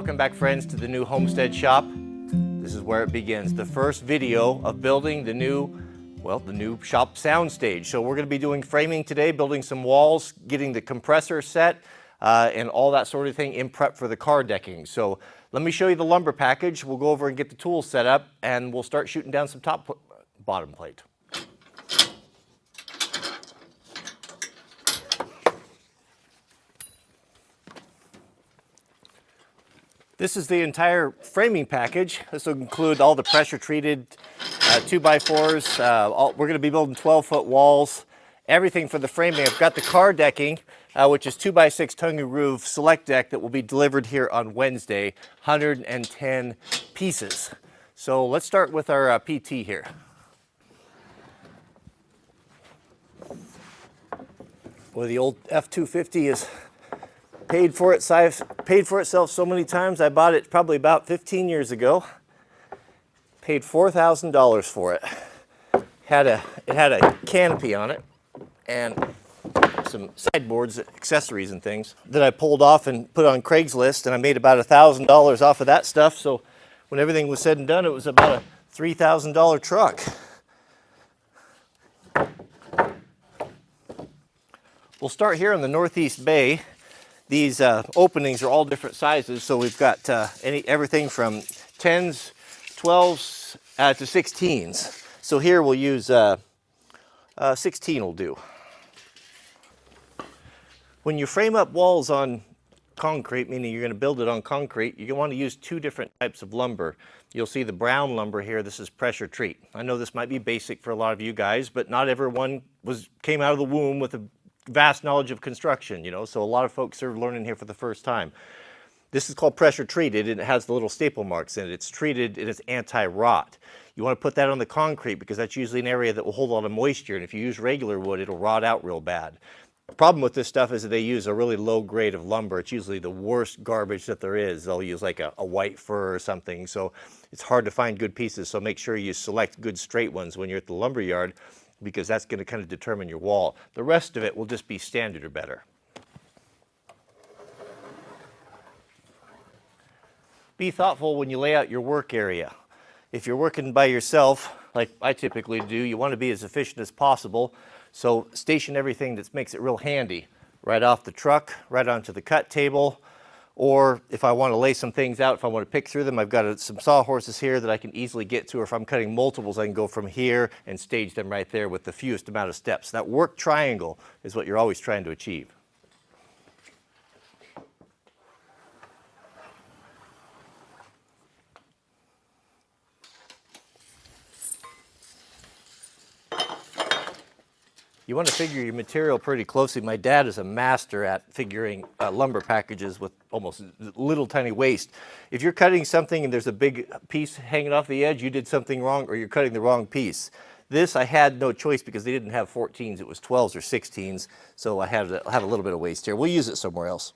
Welcome back, friends, to the new homestead shop. This is where it begins. The first video of building the new shop soundstage. So we're going to be doing framing today, building some walls, getting the compressor set, and all that sort of thing in prep for the car decking. So let me show you the lumber package. We'll go over and get the tools set up, and we'll start shooting down some bottom plate. This is the entire framing package. This will include all the pressure treated 2x4s. We're going to be building 12-foot walls, everything for the framing. I've got the car decking, which is 2x6 tongue and groove select deck that will be delivered here on Wednesday, 110 pieces. So let's start with our PT here. Well, the old F-250 is paid for itself so many times. I bought it probably about 15 years ago. Paid $4,000 for it. It had a canopy on it and some sideboards, accessories and things that I pulled off and put on Craigslist, and I made about $1,000 off of that stuff. So when everything was said and done, it was about a $3,000 truck. We'll start here in the Northeast Bay. These openings are all different sizes, so we've got everything from 10s, 12s to 16s. So here we'll use 16 will do. When you frame up walls on concrete, meaning you're going to build it on concrete, you want to use two different types of lumber. You'll see the brown lumber here. This is pressure treat. I know this might be basic for a lot of you guys, but not everyone came out of the womb with a vast knowledge of construction, so a lot of folks are learning here for the first time. This is called pressure treated, and it has the little staple marks in it. It's treated and it's anti-rot. You want to put that on the concrete because that's usually an area that will hold a lot of moisture, and if you use regular wood, it'll rot out real bad. The problem with this stuff is that they use a really low grade of lumber. It's usually the worst garbage that there is. They'll use like a white fir or something, so it's hard to find good pieces. So make sure you select good straight ones when you're at the lumber yard, because that's going to kind of determine your wall. The rest of it will just be standard or better. Be thoughtful when you lay out your work area. If you're working by yourself, like I typically do, you want to be as efficient as possible. So station everything that makes it real handy. Right off the truck, right onto the cut table. Or if I want to lay some things out, if I want to pick through them, I've got some sawhorses here that I can easily get to. Or if I'm cutting multiples, I can go from here and stage them right there with the fewest amount of steps. That work triangle is what you're always trying to achieve. You want to figure your material pretty closely. My dad is a master at figuring lumber packages with almost little tiny waste. If you're cutting something and there's a big piece hanging off the edge, you did something wrong or you're cutting the wrong piece. This I had no choice because they didn't have 14s, it was 12s or 16s, so I have a little bit of waste here. We'll use it somewhere else.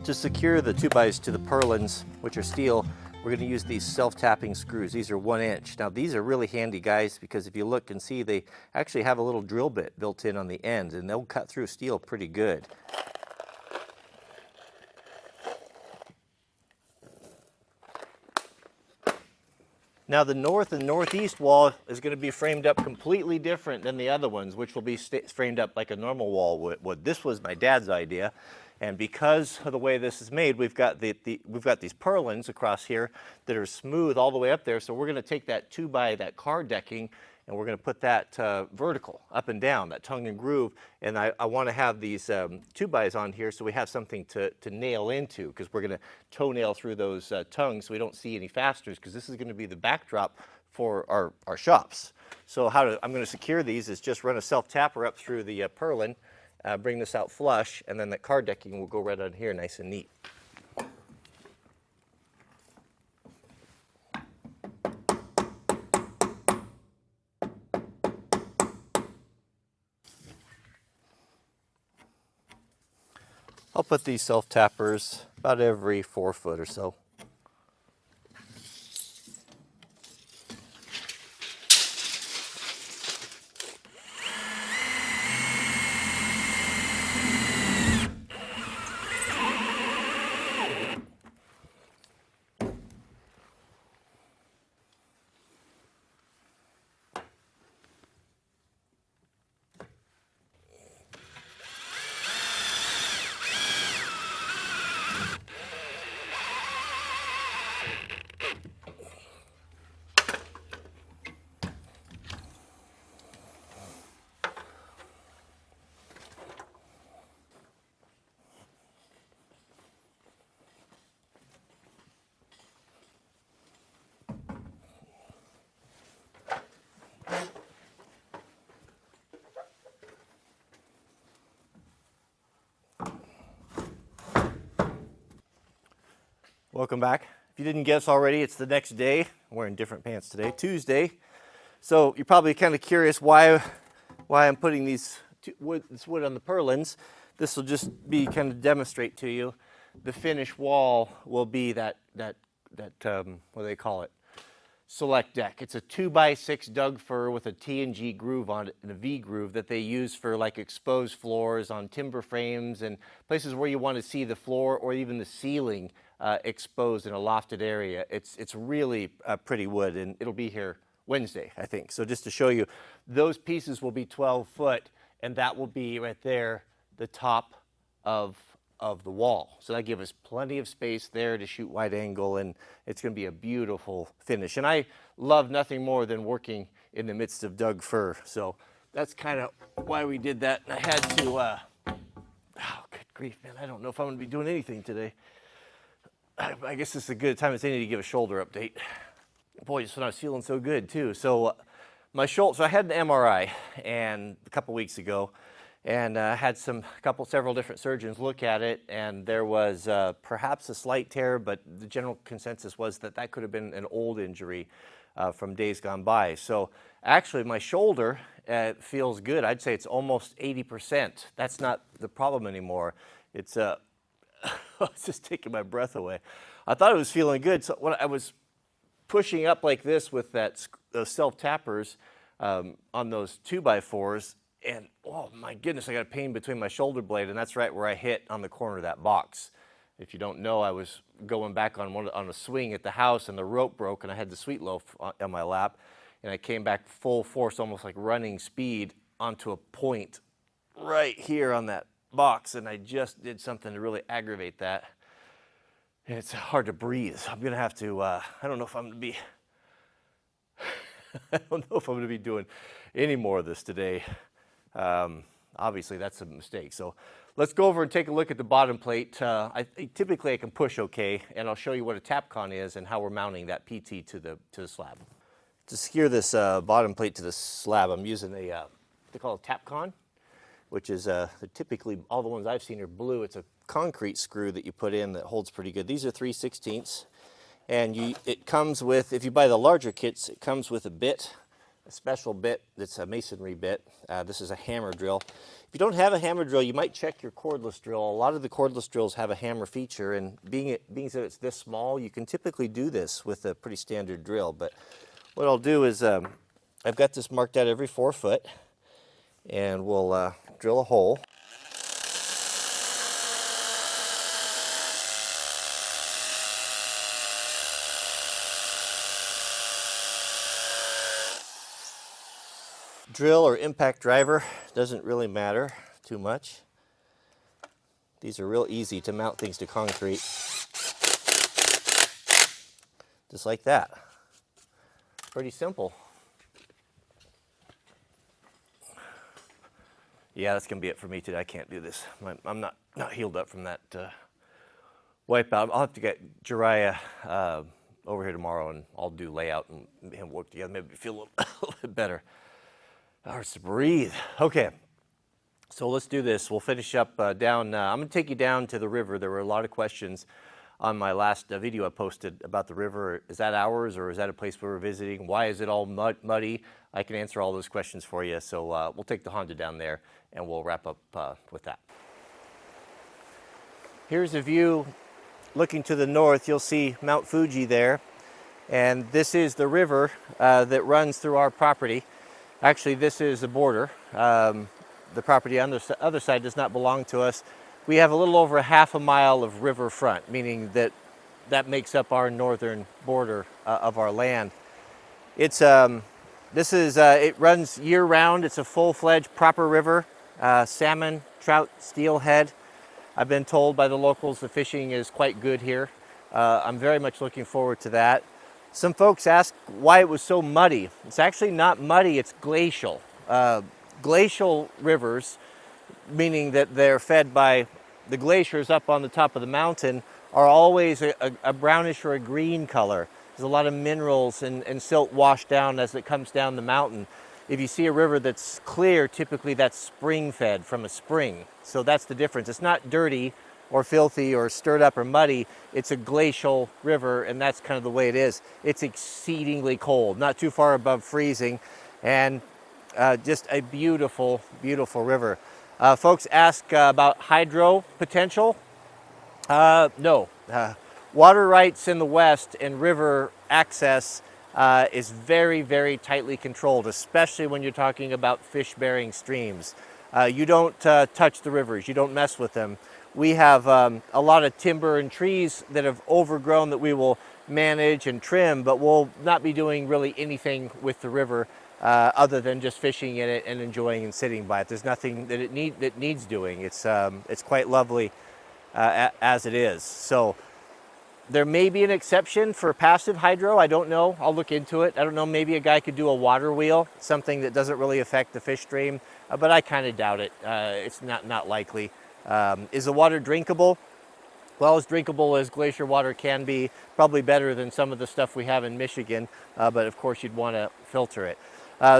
To secure the 2x to the purlins, which are steel, we're going to use these self-tapping screws. These are 1 inch. Now these are really handy, guys, because if you look and see, they actually have a little drill bit built in on the ends, and they'll cut through steel pretty good. Now the north and northeast wall is going to be framed up completely different than the other ones, which will be framed up like a normal wall would. This was my dad's idea, and because of the way this is made, we've got these purlins across here that are smooth all the way up there. So we're going to take that 2x, that car decking, and we're going to put that vertical, up and down, that tongue and groove. And I want to have these 2x on here so we have something to nail into, because we're going to toenail through those tongues so we don't see any fasteners, because this is going to be the backdrop for our shops. So I'm going to secure these is just run a self-tapper up through the purlin, bring this out flush, and then that car decking will go right on here nice and neat. put these self-tappers about every 4 foot or so. Welcome back. If you didn't guess already, it's the next day. I'm wearing different pants today, Tuesday. So you're probably kind of curious why I'm putting this wood on the purlins. This will just be kind of demonstrate to you. The finished wall will be that what do they call it? Select deck. It's a 2x6 Doug fir with a T&G groove on it and a V groove that they use for like exposed floors on timber frames and places where you want to see the floor or even the ceiling exposed in a lofted area. It's really pretty wood, and it'll be here Wednesday, I think. So just to show you, those pieces will be 12 foot, and that will be right there, the top of the wall. So that gives us plenty of space there to shoot wide angle, and it's going to be a beautiful finish. And I love nothing more than working in the midst of Doug fir. So that's kind of why we did that. And I had to, oh, good grief, man, I don't know if I'm going to be doing anything today. I guess this is a good time as any to give a shoulder update. Boy, just when I was feeling so good too. So my shoulder, so I had an MRI and a couple weeks ago, and had several different surgeons look at it, and there was perhaps a slight tear, but the general consensus was that could have been an old injury from days gone by. So actually my shoulder feels good. I'd say it's almost 80%. That's not the problem anymore. It's it's just taking my breath away. I thought it was feeling good. So when I was pushing up like this with those self-tappers on those 2x4s, and oh my goodness, I got a pain between my shoulder blade, and that's right where I hit on the corner of that box. If you don't know, I was going back on a swing at the house, and the rope broke, and I had the sweet loaf on my lap, and I came back full force, almost like running speed, onto a point right here on that box, and I just did something to really aggravate that. And it's hard to breathe. I'm gonna have to. I don't know if I'm gonna be. I don't know if I'm gonna be doing any more of this today. Obviously, that's a mistake. So let's go over and take a look at the bottom plate. Typically, I can push okay, and I'll show you what a TAPCON is and how we're mounting that PT to the slab. To secure this bottom plate to the slab, I'm using they call it a TAPCON, which is typically all the ones I've seen are blue. It's a concrete screw that you put in that holds pretty good. These are 3/16, and it comes with, if you buy the larger kits, it comes with a bit, a special bit that's a masonry bit. This is a hammer drill. If you don't have a hammer drill, you might check your cordless drill. A lot of the cordless drills have a hammer feature, and being that it's this small, you can typically do this with a pretty standard drill. But what I'll do is I've got this marked out every 4 foot, and we'll drill a hole. Drill or impact driver, doesn't really matter too much. These are real easy to mount things to concrete. Just like that. Pretty simple. Yeah, that's going to be it for me today. I can't do this. I'm not healed up from that wipeout. I'll have to get Jariah over here tomorrow, and I'll do layout and work together. Maybe feel a little bit better. Hurts to breathe. Okay, so let's do this. We'll finish up down. I'm going to take you down to the river. There were a lot of questions on my last video I posted about the river. Is that ours, or is that a place we were visiting? Why is it all muddy? I can answer all those questions for you. So we'll take the Honda down there, and we'll wrap up with that. Here's a view looking to the north. You'll see Mount Fuji there. And this is the river that runs through our property. Actually, this is the border. The property on the other side does not belong to us. We have a little over half a mile of riverfront, meaning that that makes up our northern border of our land. It's it runs year-round. It's a full-fledged proper river. Salmon, trout, steelhead. I've been told by the locals the fishing is quite good here. I'm very much looking forward to that. Some folks ask why it was so muddy. It's actually not muddy, it's glacial. Glacial rivers, meaning that they're fed by the glaciers up on the top of the mountain, are always a brownish or a green color. There's a lot of minerals and silt washed down as it comes down the mountain. If you see a river that's clear, typically that's spring fed from a spring. So that's the difference. It's not dirty or filthy or stirred up or muddy. It's a glacial river, and that's kind of the way it is. It's exceedingly cold, not too far above freezing, and just a beautiful, beautiful river. Folks ask about hydro potential. No. Water rights in the west and river access is very, very tightly controlled, especially when you're talking about fish-bearing streams. You don't touch the rivers. You don't mess with them. We have a lot of timber and trees that have overgrown that we will manage and trim, but we'll not be doing really anything with the river other than just fishing in it and enjoying and sitting by it. There's nothing that needs doing. It's quite lovely as it is. So there may be an exception for passive hydro. I don't know. I'll look into it. I don't know. Maybe a guy could do a water wheel, something that doesn't really affect the fish stream, but I kind of doubt it. It's not likely. Is the water drinkable? Well, as drinkable as glacier water can be, probably better than some of the stuff we have in Michigan, but of course you'd want to filter it.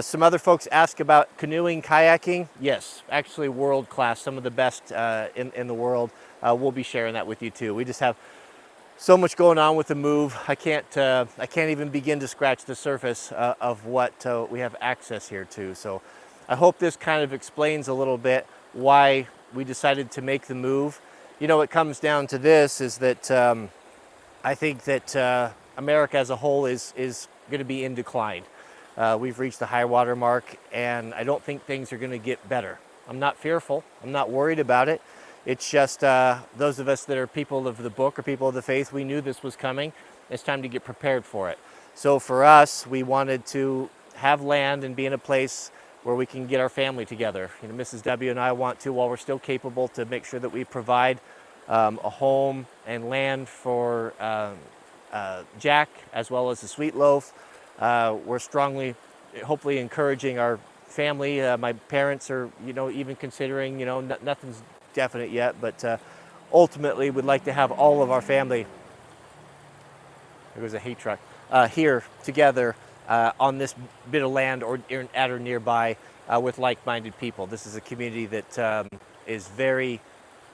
Some other folks ask about canoeing, kayaking. Yes, actually world class, some of the best in the world. We'll be sharing that with you too. We just have so much going on with the move. I can't even begin to scratch the surface of what we have access here to. So I hope this kind of explains a little bit why we decided to make the move. You know, it comes down to this, is that I think that America as a whole is going to be in decline. We've reached the high water mark, and I don't think things are going to get better. I'm not fearful. I'm not worried about it. It's just those of us that are people of the book or people of the faith, we knew this was coming. It's time to get prepared for it. So for us, we wanted to have land and be in a place where we can get our family together. You know, Mrs. W and I want to, while we're still capable, to make sure that we provide a home and land for Jack as well as the Sweet Loaf. We're strongly, hopefully, encouraging our family. My parents are, even considering, nothing's definite yet, but ultimately we'd like to have all of our family, there was a hay truck, here together on this bit of land or at or nearby with like-minded people. This is a community that is very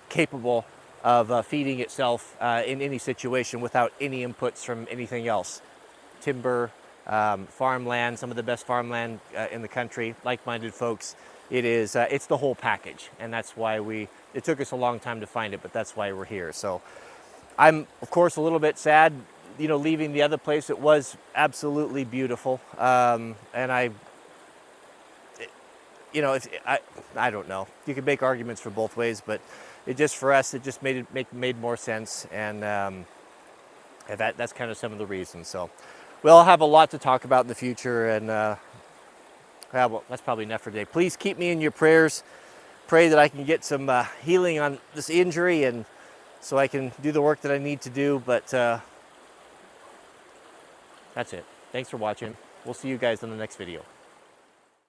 capable of feeding itself in any situation without any inputs from anything else. Timber, farmland, some of the best farmland in the country, like-minded folks. It's the whole package, and that's why it took us a long time to find it, but that's why we're here. So I'm, of course, a little bit sad, leaving the other place. It was absolutely beautiful, and I don't know. You could make arguments for both ways, but for us, it just made more sense, and that's kind of some of the reasons. So we'll have a lot to talk about in the future, and well, that's probably enough for today. Please keep me in your prayers. Pray that I can get some healing on this injury, and so I can do the work that I need to do. But that's it. Thanks for watching. We'll see you guys in the next video.